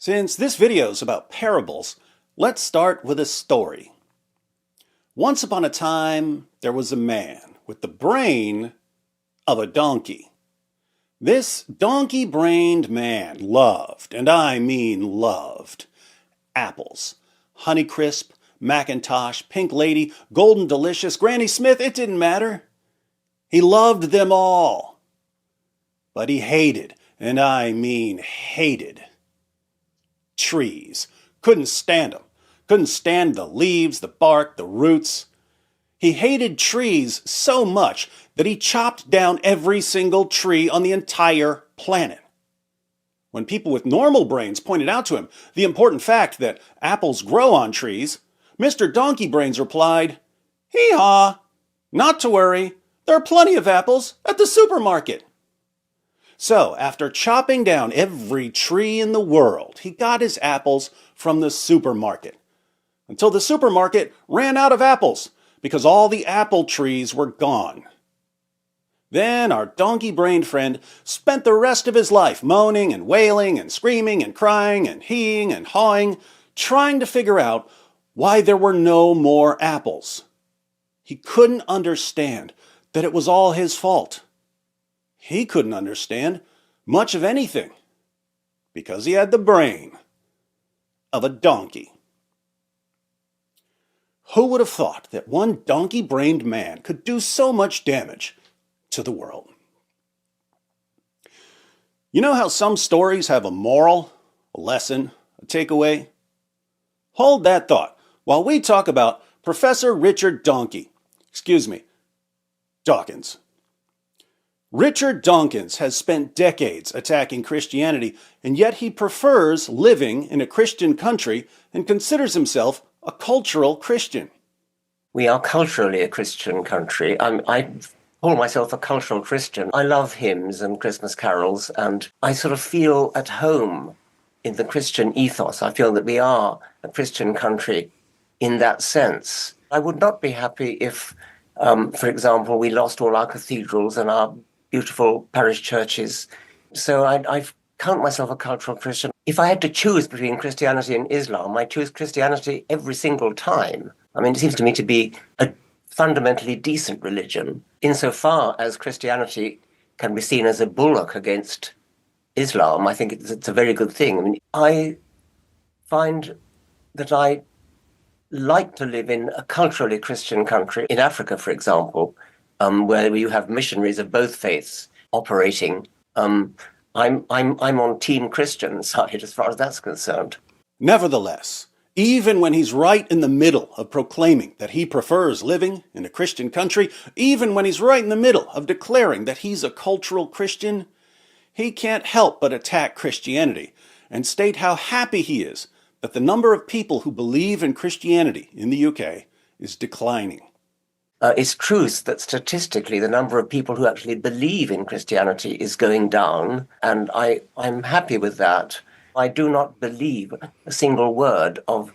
Since this video is about parables, let's start with a story. Once upon a time, there was a man with the brain of a donkey. This donkey-brained man loved, and I mean loved, apples. Honeycrisp, Macintosh, Pink Lady, Golden Delicious, Granny Smith, it didn't matter. He loved them all. But he hated, and I mean hated, trees. Couldn't stand them. Couldn't stand the leaves, the bark, the roots. He hated trees so much that he chopped down every single tree on the entire planet. When people with normal brains pointed out to him the important fact that apples grow on trees, Mr. Donkey Brains replied, "Hee-haw! Not to worry. There are plenty of apples at the supermarket." So, after chopping down every tree in the world, he got his apples from the supermarket. Until the supermarket ran out of apples because all the apple trees were gone. Then our donkey-brained friend spent the rest of his life moaning and wailing and screaming and crying and heeing and hawing, trying to figure out why there were no more apples. He couldn't understand that it was all his fault. He couldn't understand much of anything because he had the brain of a donkey. Who would have thought that one donkey-brained man could do so much damage to the world? You know how some stories have a moral, a lesson, a takeaway? Hold that thought while we talk about Professor Richard Dawkins. Richard Dawkins has spent decades attacking Christianity, and yet he prefers living in a Christian country and considers himself a cultural Christian. We are culturally a Christian country. I call myself a cultural Christian. I love hymns and Christmas carols, and I sort of feel at home in the Christian ethos. I feel that we are a Christian country in that sense. I would not be happy if, for example, we lost all our cathedrals and our beautiful parish churches. So I count myself a cultural Christian. If I had to choose between Christianity and Islam, I choose Christianity every single time. I mean, it seems to me to be a fundamentally decent religion, insofar as Christianity can be seen as a bulwark against Islam. I think it's a very good thing. I mean, I find that I like to live in a culturally Christian country. In Africa, for example, where you have missionaries of both faiths operating. I'm on Team Christian side as far as that's concerned. Nevertheless, even when he's right in the middle of proclaiming that he prefers living in a Christian country, even when he's right in the middle of declaring that he's a cultural Christian, he can't help but attack Christianity and state how happy he is that the number of people who believe in Christianity in the UK is declining. It's true that statistically the number of people who actually believe in Christianity is going down, and I'm happy with that. I do not believe a single word of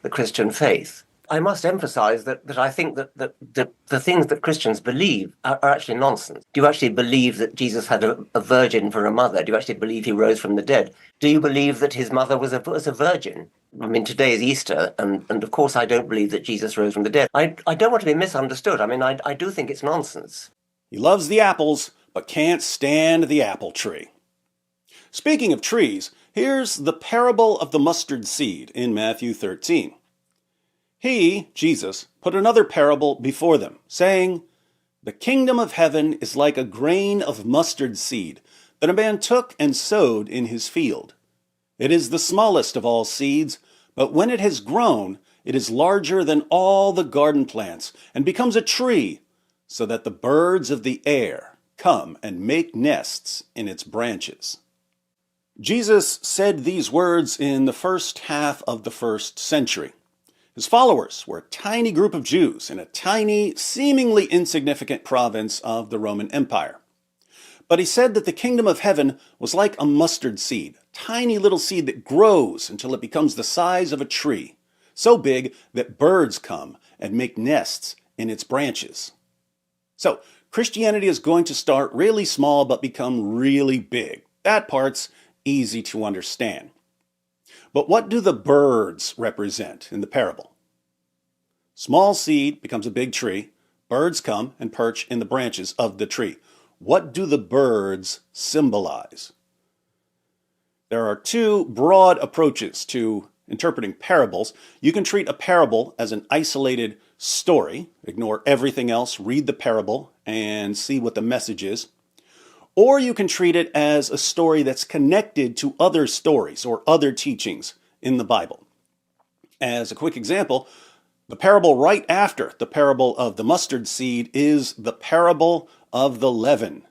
the Christian faith. I must emphasize that I think that the things that Christians believe are actually nonsense. Do you actually believe that Jesus had a virgin for a mother? Do you actually believe he rose from the dead? Do you believe that his mother was a virgin? I mean, today is Easter, and of course I don't believe that Jesus rose from the dead. I don't want to be misunderstood. I mean, I do think it's nonsense. He loves the apples, but can't stand the apple tree. Speaking of trees, here's the parable of the mustard seed in Matthew 13. He, Jesus, put another parable before them, saying, "The kingdom of heaven is like a grain of mustard seed that a man took and sowed in his field. It is the smallest of all seeds, but when it has grown, it is larger than all the garden plants and becomes a tree, so that the birds of the air come and make nests in its branches." Jesus said these words in the first half of the first century. His followers were a tiny group of Jews in a tiny, seemingly insignificant province of the Roman Empire. But he said that the kingdom of heaven was like a mustard seed, tiny little seed that grows until it becomes the size of a tree, so big that birds come and make nests in its branches. So, Christianity is going to start really small but become really big. That part's easy to understand. But what do the birds represent in the parable? Small seed becomes a big tree. Birds come and perch in the branches of the tree. What do the birds symbolize? There are two broad approaches to interpreting parables. You can treat a parable as an isolated story, ignore everything else, read the parable, and see what the message is. Or you can treat it as a story that's connected to other stories or other teachings in the Bible. As a quick example, the parable right after the parable of the mustard seed is the parable of the leaven.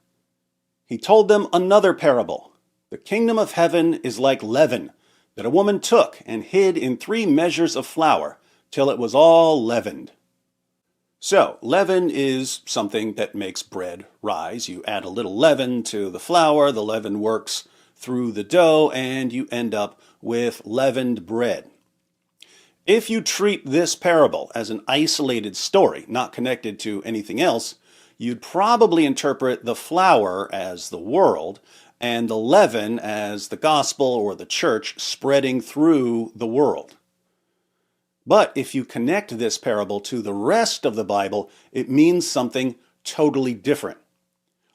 He told them another parable. The kingdom of heaven is like leaven that a woman took and hid in 3 measures of flour till it was all leavened. So, leaven is something that makes bread rise. You add a little leaven to the flour, the leaven works through the dough, and you end up with leavened bread. If you treat this parable as an isolated story, not connected to anything else, you'd probably interpret the flour as the world and the leaven as the gospel or the church spreading through the world. But if you connect this parable to the rest of the Bible, it means something totally different.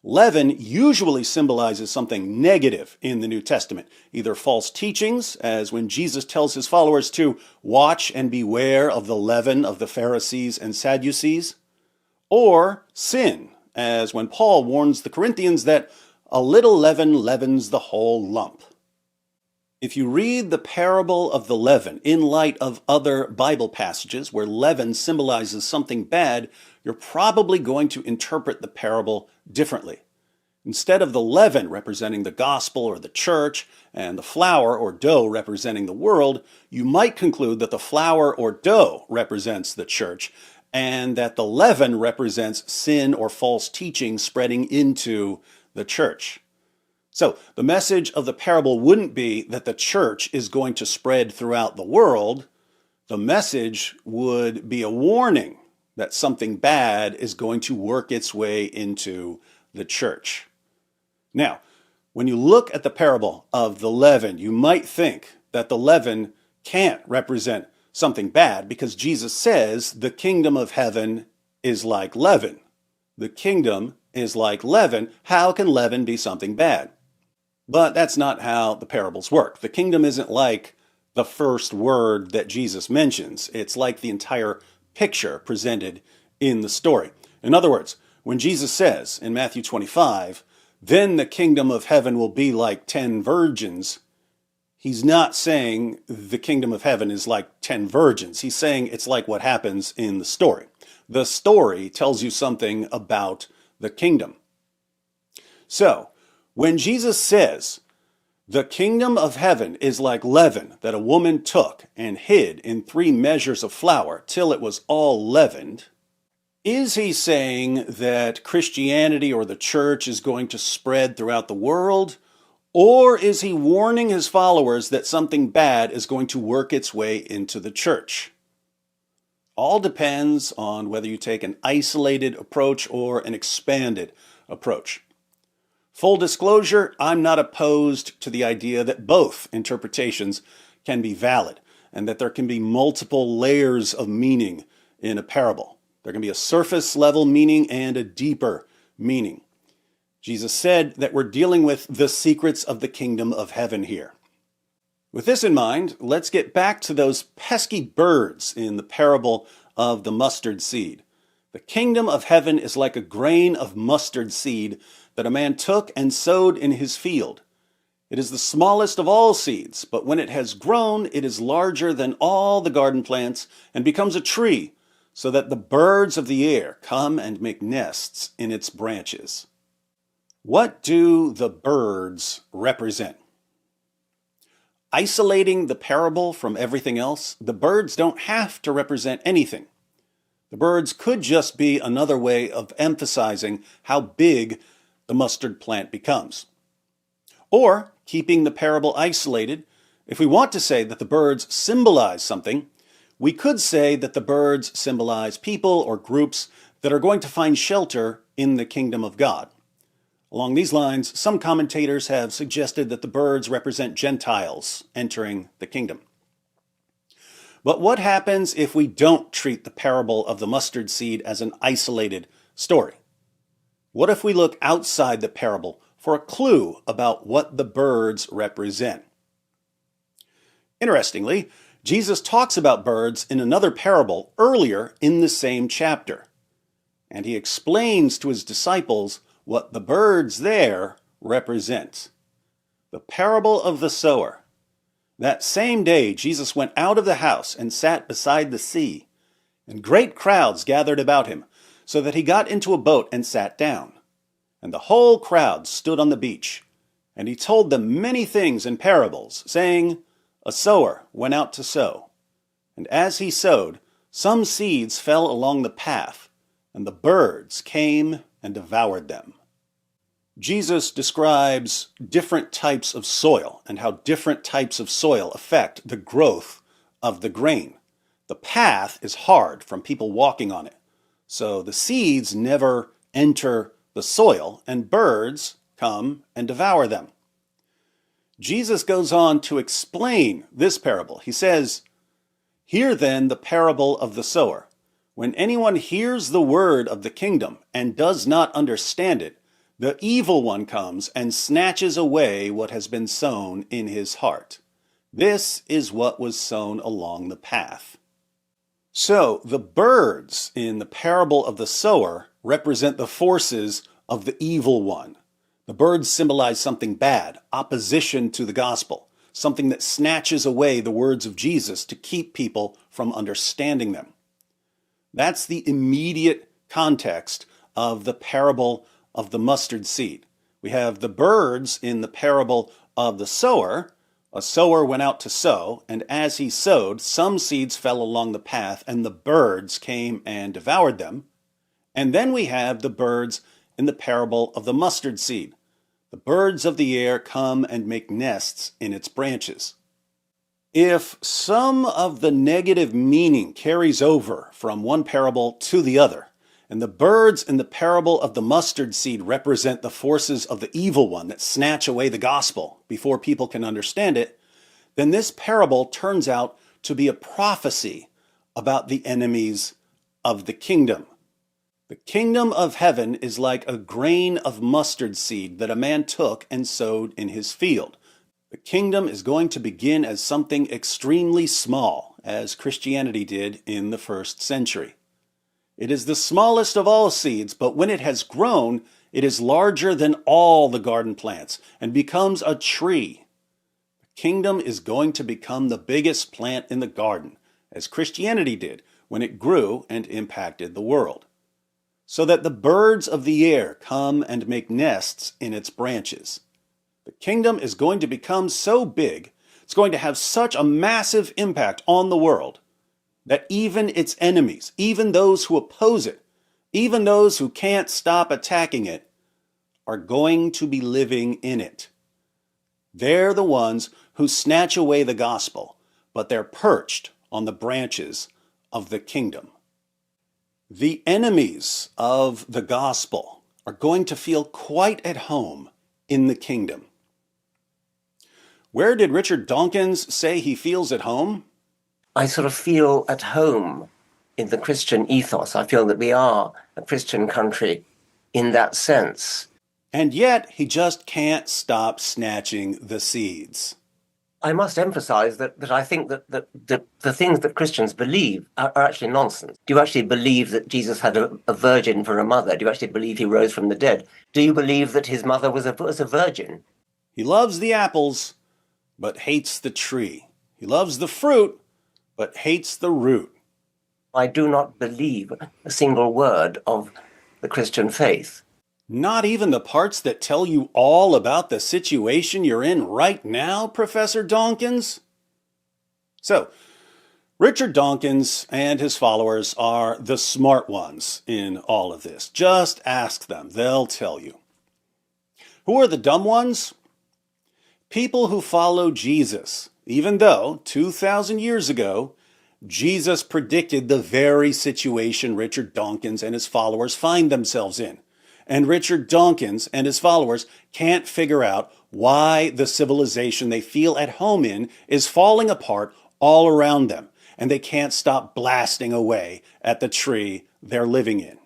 Leaven usually symbolizes something negative in the New Testament, either false teachings, as when Jesus tells his followers to watch and beware of the leaven of the Pharisees and Sadducees, or sin, as when Paul warns the Corinthians that a little leaven leavens the whole lump. If you read the parable of the leaven in light of other Bible passages where leaven symbolizes something bad, you're probably going to interpret the parable differently. Instead of the leaven representing the gospel or the church and the flour or dough representing the world, you might conclude that the flour or dough represents the church and that the leaven represents sin or false teaching spreading into the church. So the message of the parable wouldn't be that the church is going to spread throughout the world. The message would be a warning that something bad is going to work its way into the church. Now, when you look at the parable of the leaven, you might think that the leaven can't represent something bad because Jesus says the kingdom of heaven is like leaven. The kingdom is like leaven. How can leaven be something bad? But that's not how the parables work. The kingdom isn't like the first word that Jesus mentions. It's like the entire picture presented in the story. In other words, when Jesus says in Matthew 25, then the kingdom of heaven will be like 10 virgins, he's not saying the kingdom of heaven is like 10 virgins. He's saying it's like what happens in the story. The story tells you something about the kingdom. So, when Jesus says, the kingdom of heaven is like leaven that a woman took and hid in 3 measures of flour till it was all leavened, is he saying that Christianity or the church is going to spread throughout the world? Or is he warning his followers that something bad is going to work its way into the church? All depends on whether you take an isolated approach or an expanded approach. Full disclosure, I'm not opposed to the idea that both interpretations can be valid and that there can be multiple layers of meaning in a parable. There can be a surface level meaning and a deeper meaning. Jesus said that we're dealing with the secrets of the kingdom of heaven here. With this in mind, let's get back to those pesky birds in the parable of the mustard seed. The kingdom of heaven is like a grain of mustard seed that a man took and sowed in his field. It is the smallest of all seeds, but when it has grown, it is larger than all the garden plants and becomes a tree, so that the birds of the air come and make nests in its branches. What do the birds represent? Isolating the parable from everything else, the birds don't have to represent anything. The birds could just be another way of emphasizing how big the mustard plant becomes. Or, keeping the parable isolated, if we want to say that the birds symbolize something, we could say that the birds symbolize people or groups that are going to find shelter in the kingdom of God. Along these lines, some commentators have suggested that the birds represent Gentiles entering the kingdom. But what happens if we don't treat the parable of the mustard seed as an isolated story? What if we look outside the parable for a clue about what the birds represent? Interestingly, Jesus talks about birds in another parable earlier in the same chapter, and he explains to his disciples what the birds there represent. The parable of the sower. That same day, Jesus went out of the house and sat beside the sea, and great crowds gathered about him, so that he got into a boat and sat down. And the whole crowd stood on the beach, and he told them many things in parables, saying, A sower went out to sow. And as he sowed, some seeds fell along the path, and the birds came and devoured them. Jesus describes different types of soil and how different types of soil affect the growth of the grain. The path is hard from people walking on it, so the seeds never enter the soil, and birds come and devour them. Jesus goes on to explain this parable. He says, Hear then the parable of the sower. When anyone hears the word of the kingdom and does not understand it, the evil one comes and snatches away what has been sown in his heart. This is what was sown along the path. So, the birds in the parable of the sower represent the forces of the evil one. The birds symbolize something bad, opposition to the gospel, something that snatches away the words of Jesus to keep people from understanding them. That's the immediate context of the parable of the mustard seed. We have the birds in the parable of the sower. A sower went out to sow, and as he sowed, some seeds fell along the path, and the birds came and devoured them. And then we have the birds in the parable of the mustard seed. The birds of the air come and make nests in its branches. If some of the negative meaning carries over from one parable to the other, and the birds in the parable of the mustard seed represent the forces of the evil one that snatch away the gospel before people can understand it, then this parable turns out to be a prophecy about the enemies of the kingdom. The kingdom of heaven is like a grain of mustard seed that a man took and sowed in his field. The kingdom is going to begin as something extremely small, as Christianity did in the first century. It is the smallest of all seeds, but when it has grown, it is larger than all the garden plants and becomes a tree. The kingdom is going to become the biggest plant in the garden, as Christianity did when it grew and impacted the world, so that the birds of the air come and make nests in its branches. The kingdom is going to become so big, it's going to have such a massive impact on the world, that even its enemies, even those who oppose it, even those who can't stop attacking it, are going to be living in it. They're the ones who snatch away the gospel, but they're perched on the branches of the kingdom. The enemies of the gospel are going to feel quite at home in the kingdom. Where did Richard Dawkins say he feels at home? I sort of feel at home in the Christian ethos. I feel that we are a Christian country in that sense. And yet, he just can't stop snatching the seeds. I must emphasize that I think that the things that Christians believe are actually nonsense. Do you actually believe that Jesus had a virgin for a mother? Do you actually believe he rose from the dead? Do you believe that his mother was a virgin? He loves the apples, but hates the tree. He loves the fruit, but hates the root. I do not believe a single word of the Christian faith. Not even the parts that tell you all about the situation you're in right now, Professor Dawkins? So, Richard Dawkins and his followers are the smart ones in all of this. Just ask them, they'll tell you. Who are the dumb ones? People who follow Jesus, even though 2,000 years ago, Jesus predicted the very situation Richard Dawkins and his followers find themselves in. and Richard Dawkins and his followers can't figure out why the civilization they feel at home in is falling apart all around them, and they can't stop blasting away at the tree they're living in.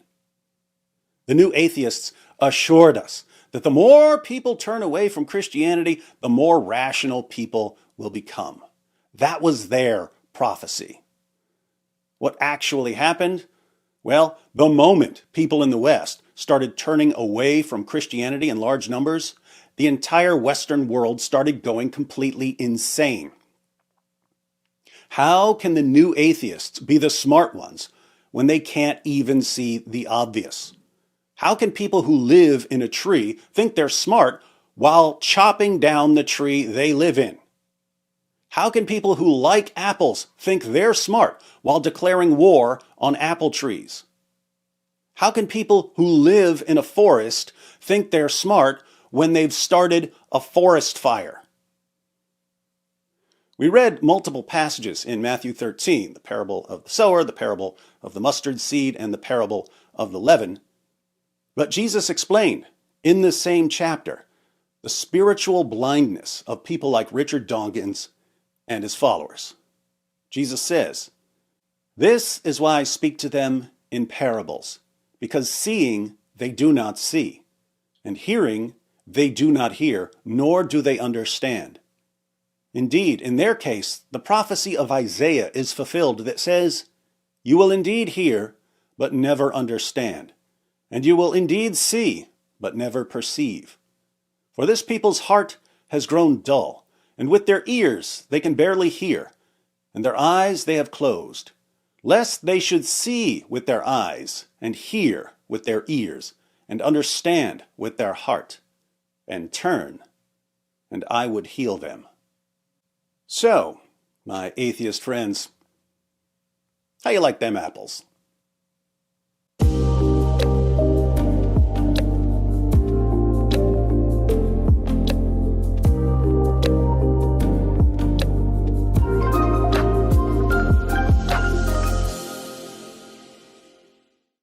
The new atheists assured us that the more people turn away from Christianity, the more rational people will become. That was their prophecy. What actually happened? Well, the moment people in the West started turning away from Christianity in large numbers, the entire Western world started going completely insane. How can the new atheists be the smart ones when they can't even see the obvious? How can people who live in a tree think they're smart while chopping down the tree they live in? How can people who like apples think they're smart while declaring war on apple trees? How can people who live in a forest think they're smart when they've started a forest fire? We read multiple passages in Matthew 13, the parable of the sower, the parable of the mustard seed, and the parable of the leaven. But Jesus explained in this same chapter the spiritual blindness of people like Richard Dawkins and his followers. Jesus says, "This is why I speak to them in parables, because seeing they do not see, and hearing they do not hear, nor do they understand." Indeed, in their case, the prophecy of Isaiah is fulfilled that says, "You will indeed hear, but never understand, and you will indeed see, but never perceive. For this people's heart has grown dull, and with their ears they can barely hear, and their eyes they have closed, lest they should see with their eyes, and hear with their ears, and understand with their heart, and turn, and I would heal them." So, my atheist friends, how you like them apples?